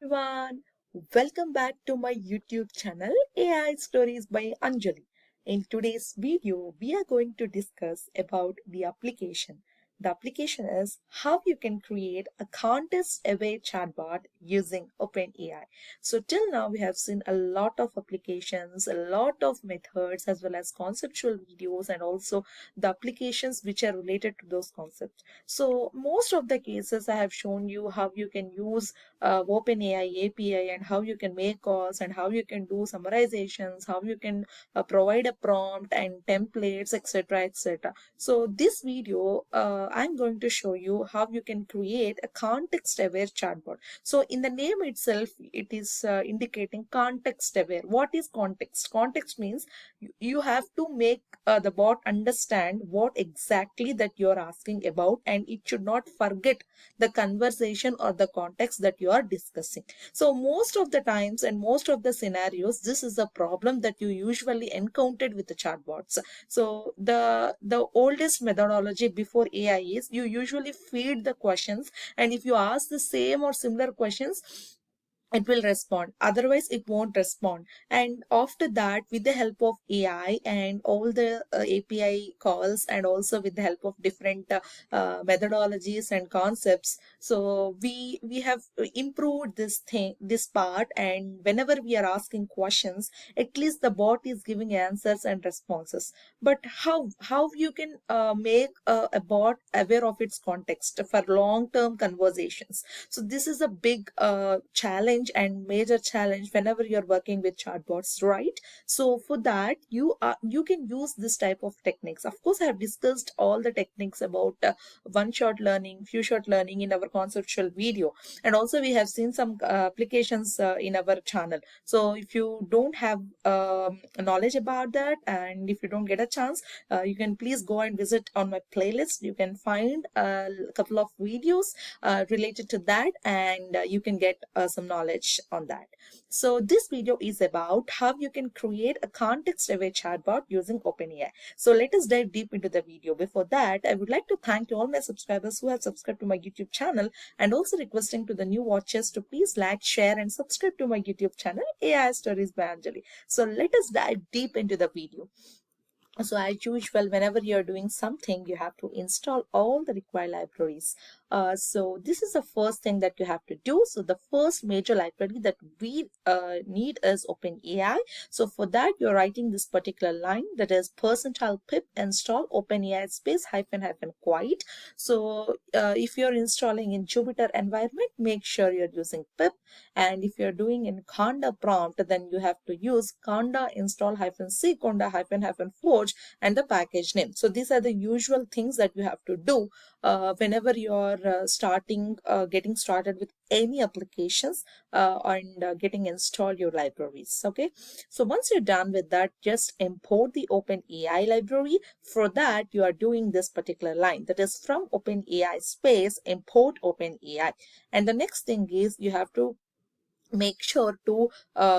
everyone, welcome back to my YouTube channel AI Stories by Anjali. In today's video, we are going to discuss about the application. The application is how you can create a contest-aware chatbot using OpenAI. So till now, we have seen a lot of applications, a lot of methods, as well as conceptual videos, and also the applications which are related to those concepts. So most of the cases I have shown you how you can use OpenAI API and how you can make calls and how you can do summarizations, how you can provide a prompt and templates, etc. etc. So this video, I'm going to show you how you can create a context-aware chatbot. So in the name itself, it is indicating context-aware. What is context? Context means you have to make the bot understand what exactly that you're asking about, and it should not forget the conversation or the context that you are discussing. So most of the times and most of the scenarios, this is a problem that you usually encountered with the chatbots. So the oldest methodology before AI is you usually feed the questions, and if you ask the same or similar questions, it will respond, otherwise it won't respond. And after that, with the help of AI and all the API calls, and also with the help of different methodologies and concepts, so we have improved this part, and whenever we are asking questions, at least the bot is giving answers and responses. But how you can make a bot aware of its context for long term conversations? So this is a big challenge and major challenge whenever you're working with chatbots, right? So for that, you can use this type of techniques. Of course, I have discussed all the techniques about one-shot learning, few-shot learning in our conceptual video, and also we have seen some applications in our channel. So if you don't have knowledge about that, and if you don't get a chance, you can please go and visit on my playlist. You can find a couple of videos related to that, and you can get some knowledge on that. So this video is about how you can create a context-aware chatbot using OpenAI. So let us dive deep into the video. Before that, I would like to thank all my subscribers who have subscribed to my YouTube channel, and also requesting to the new watchers to please like, share, and subscribe to my YouTube channel AI Stories by Anjali. So let us dive deep into the video. So as usual, whenever you're doing something, you have to install all the required libraries. So this is the first thing that you have to do. So the first major library that we need is OpenAI. So for that, you're writing this particular line, that is %pip install OpenAI space hyphen hyphen quiet. So if you're installing in Jupyter environment, make sure you're using pip. And if you're doing in conda prompt, then you have to use conda install hyphen c conda hyphen hyphen forge and the package name. So these are the usual things that you have to do whenever you're getting started with any applications and getting installed your libraries. Okay, so once you're done with that, just import the OpenAI library. For that, you are doing this particular line, that is from OpenAI space import OpenAI. And the next thing is you have to make sure to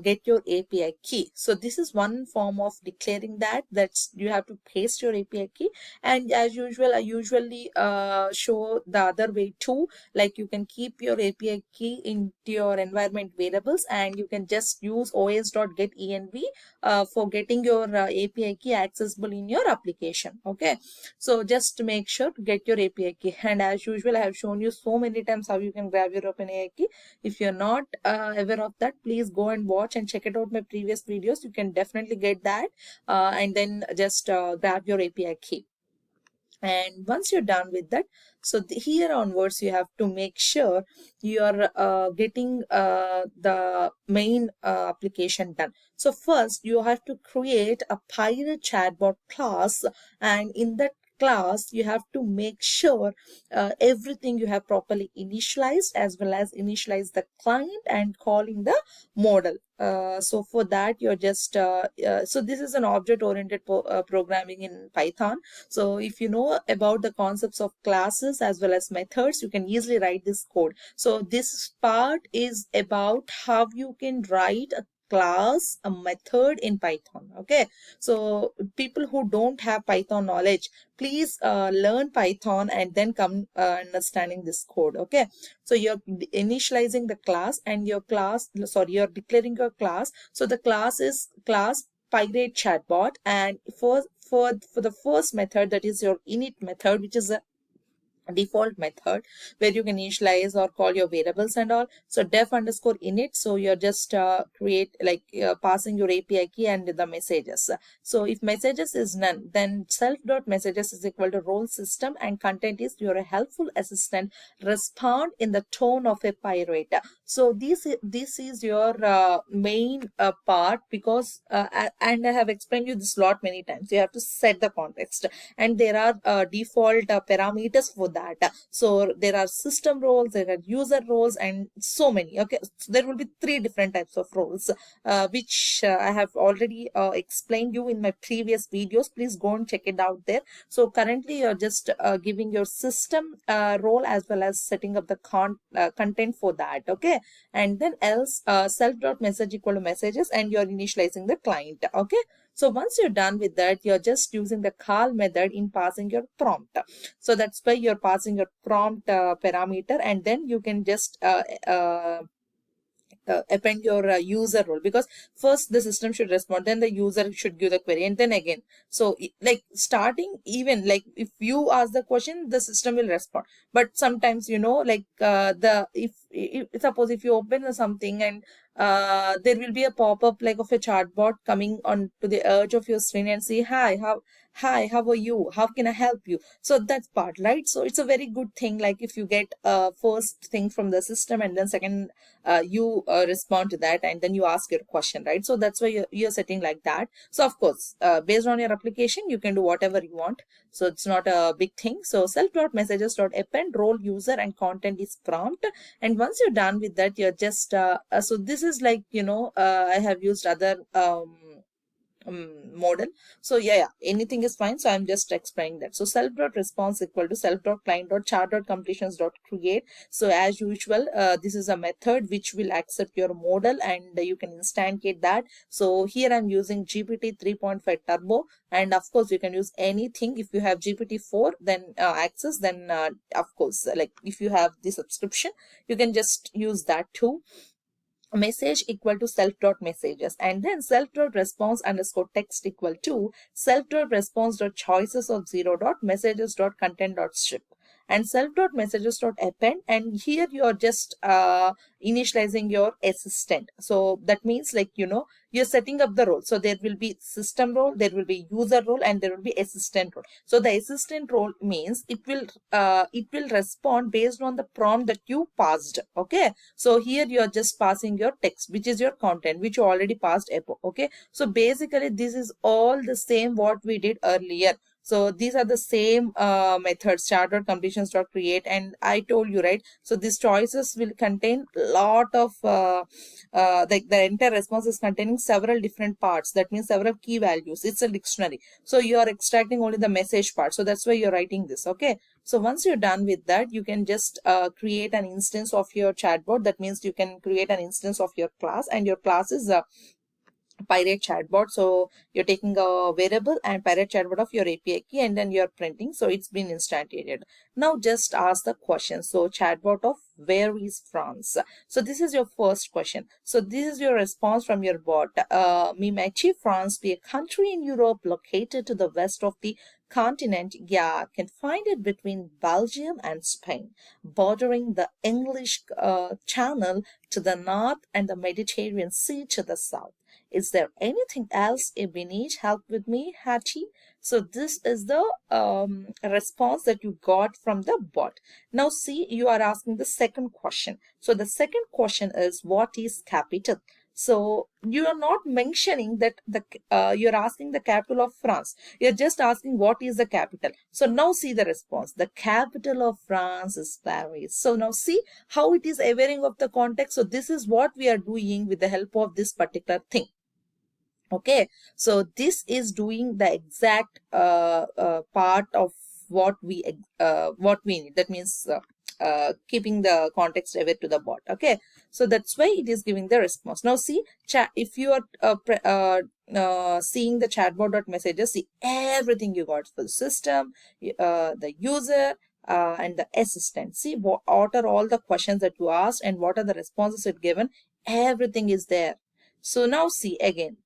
get your API key. So this is one form of declaring that's you have to paste your API key. And as usual, I usually show the other way too, like you can keep your API key into your environment variables, and you can just use os.getEnv for getting your API key accessible in your application. Okay, so just make sure to get your API key. And as usual, I have shown you so many times how you can grab your OpenAI key. If you're not aware of that, please go and watch and check it out my previous videos. You can definitely get that and then just grab your API key. And once you're done with that, so here onwards, you have to make sure you're getting the main application done. So first, you have to create a pirate chatbot class, and in that class, you have to make sure everything you have properly initialized, as well as initialize the client and calling the model. So for that, you're just so this is an object-oriented programming in Python. So if you know about the concepts of classes as well as methods, you can easily write this code. So this part is about how you can write a class, a method in Python. Okay, so people who don't have Python knowledge, please learn Python and then come understanding this code. Okay, so you're initializing the class, and your class, sorry, you're declaring your class. So the class is class pirate chatbot, and for the first method, that is your init method, which is a default method where you can initialize or call your variables and all. So def underscore init, so you're just create like passing your API key and the messages. So if messages is none, then self dot messages is equal to role system, and content is you're a helpful assistant, respond in the tone of a pirate. So this is your main part, because and I have explained you this lot many times. You have to set the context, and there are default parameters for that. So there are system roles, there are user roles, and so many. Okay, so there will be three different types of roles, which I have already explained you in my previous videos. Please go and check it out there. So currently you're just giving your system role, as well as setting up the content for that. Okay, and then else self dot message equal to messages, and you're initializing the client. Okay, so once you're done with that, you're just using the call method in passing your prompt. So that's why you're passing your prompt parameter, and then you can just append your user role, because first the system should respond, then the user should give the query, and then again. So like starting, even like if you ask the question, the system will respond. But sometimes, like the if suppose if you open something, and there will be a pop-up like of a chatbot coming on to the edge of your screen and say, hi, how are you, how can I help you? So that's part, right? So it's a very good thing, like if you get first thing from the system, and then second you respond to that, and then you ask your question, right? So that's why you're setting like that. So of course, based on your application, you can do whatever you want. So it's not a big thing. So self.messages.append role user and content is prompt. And once you're done with that, you're just so this is like, I have used other model. So yeah, anything is fine. So I'm just explaining that. So self dot response equal to self dot client dot chart dot completions dot create. So as usual, this is a method which will accept your model, and you can instantiate that. So here I'm using GPT 3.5 turbo, and of course you can use anything. If you have GPT 4 then access, then of course, like if you have the subscription, you can just use that too. Message equal to self dot messages, and then self dot response underscore text equal to self dot response dot choices of 0 dot messages dot content dot strip, and self dot messages dot append. And here you are just initializing your assistant. So that means, like, you're setting up the role. So there will be system role, there will be user role, and there will be assistant role. So the assistant role means it will respond based on the prompt that you passed. Okay, so here you are just passing your text, which is your content, which you already passed above. Okay, so basically this is all the same what we did earlier. So these are the same methods, chart completions dot create, and I told you, right? So these choices will contain lot of the entire response is containing several different parts. That means several key values. It's a dictionary. So you are extracting only the message part. So that's why you're writing this. Okay. So once you're done with that, you can just create an instance of your chatbot. That means you can create an instance of your class, and your class is pirate chatbot. So you're taking a variable and pirate chatbot of your API key, and then you're printing. So it's been instantiated. Now just ask the question. So chatbot of where is France? So this is your first question. So this is your response from your bot. Mimechi, France be a country in Europe located to the west of the continent. Yeah, can find it between Belgium and Spain, bordering the English Channel to the north and the Mediterranean Sea to the south. Is there anything else you need help with me, Hattie? So this is the response that you got from the bot. Now see, you are asking the second question. So the second question is, what is capital? So you are not mentioning that you're asking the capital of France. You're just asking what is the capital. So now see the response. The capital of France is Paris. So now see how it is aware of the context. So this is what we are doing with the help of this particular thing. Okay, so this is doing the exact part of what we need. That means keeping the context aware to the bot. Okay, so that's why it is giving the response. Now see, chat, if you are seeing the chatbot.messages, see everything you got for the system, the user, and the assistant. See what are all the questions that you asked and what are the responses it given. Everything is there. So now see again,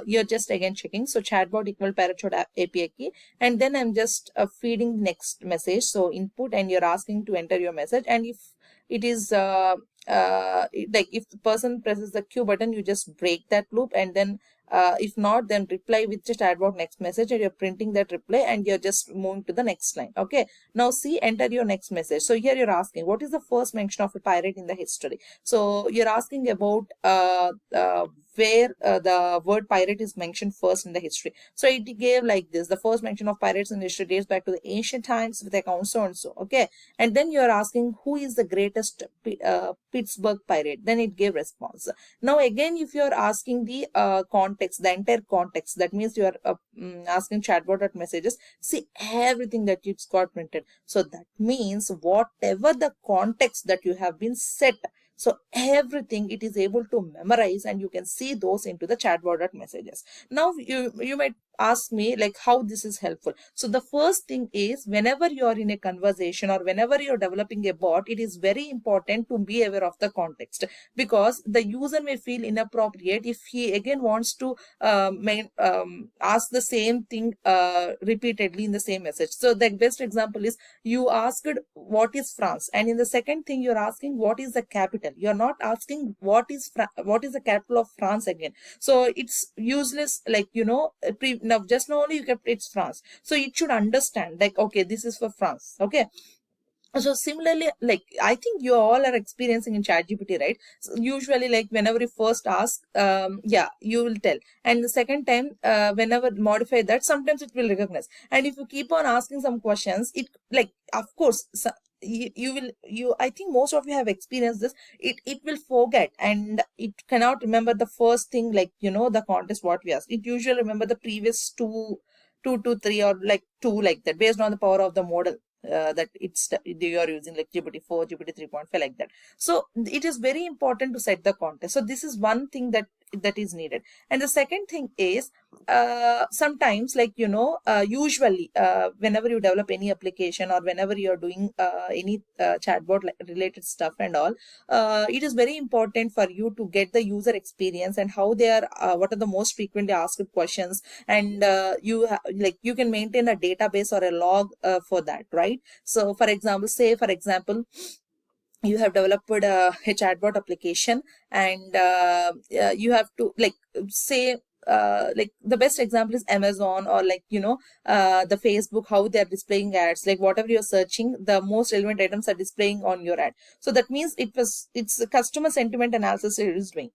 you're just again checking. So chatbot equal parachute API key, and then I'm just feeding next message. So input, and you're asking to enter your message, and if it is like if the person presses the Q button, you just break that loop, and then if not, then reply with just chatbot next message, and you're printing that reply, and you're just moving to the next line. Okay, now see, enter your next message. So here you're asking what is the first mention of a pirate in the history. So you're asking about where the word pirate is mentioned first in the history. So it gave like this: the first mention of pirates in history dates back to the ancient times with account so and so. Okay, and then you're asking who is the greatest Pittsburgh pirate. Then it gave response. Now again, if you're asking the context, the entire context, that means you are asking chatbot messages, see everything that it's got printed. So that means whatever the context that you have been set, so everything it is able to memorize, and you can see those into the chatbot messages. Now you might ask me like how this is helpful. So the first thing is, whenever you are in a conversation or whenever you're developing a bot, it is very important to be aware of the context, because the user may feel inappropriate if he again wants to ask the same thing repeatedly in the same message. So the best example is, you asked what is France, and in the second thing you're asking what is the capital. You're not asking what is the capital of France again. So it's useless, like now just now only you kept it's France, so it should understand like, okay, this is for France. Okay, so similarly, like I think you all are experiencing in ChatGPT, right? So usually, like whenever you first ask, yeah, you will tell, and the second time, whenever modify that, sometimes it will recognize. And if you keep on asking some questions, it like, of course, so I think most of you have experienced this. It will forget, and it cannot remember the first thing, like the contest what we asked. It usually remember the previous two to three, or like two, like that, based on the power of the model that you are using, like GPT-4, GPT 3.5, like that. So it is very important to set the context. So this is one thing that is needed. And the second thing is, sometimes, like usually whenever you develop any application, or whenever you are doing any chatbot related stuff and all, it is very important for you to get the user experience and how they are, what are the most frequently asked questions, and you can maintain a database or a log for that, right? So for example, you have developed a chatbot application, and you have to say, like the best example is Amazon, or the Facebook, how they're displaying ads, like whatever you're searching, the most relevant items are displaying on your ad. So that means it's a customer sentiment analysis it is doing.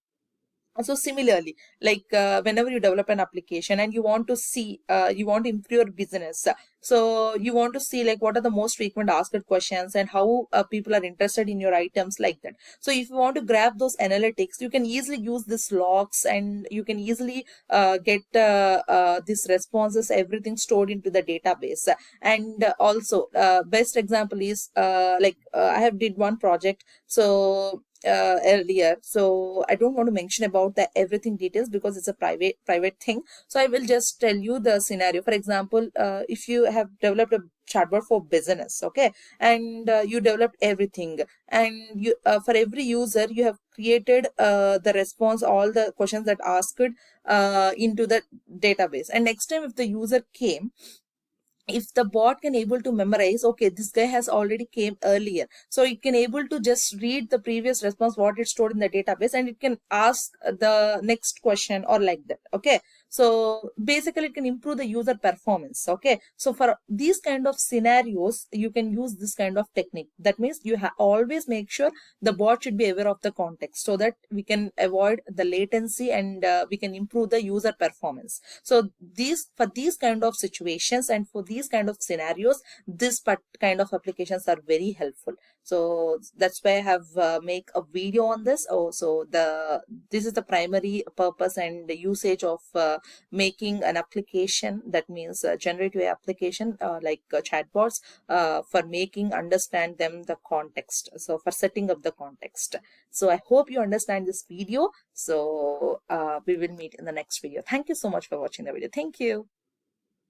So similarly, like whenever you develop an application and you want to see, you want to improve your business, so you want to see like what are the most frequent asked questions and how people are interested in your items, like that. So if you want to grab those analytics, you can easily use this logs, and you can easily get these responses, everything stored into the database. And also best example is I have did one project, so earlier, so I don't want to mention about the everything details because it's a private thing. So I will just tell you the scenario. For example, if you have developed a chatbot for business, okay, and you developed everything, and you for every user you have created the response, all the questions that asked into the database. And next time if the user came, if the bot can able to memorize, okay, this guy has already came earlier, so it can able to just read the previous response what it stored in the database, and it can ask the next question or like that. Okay, so basically it can improve the user performance. Okay, so for these kind of scenarios you can use this kind of technique. That means you always make sure the bot should be aware of the context, so that we can avoid the latency, and we can improve the user performance. So for these kind of situations and for these kind of scenarios, this kind of applications are very helpful. So that's why I have make a video on this. So this is the primary purpose and the usage of making an application, that means generative application like chatbots, for making understand them the context, so for setting up the context. So I hope you understand this video. So we will meet in the next video. Thank you so much for watching the video. Thank you.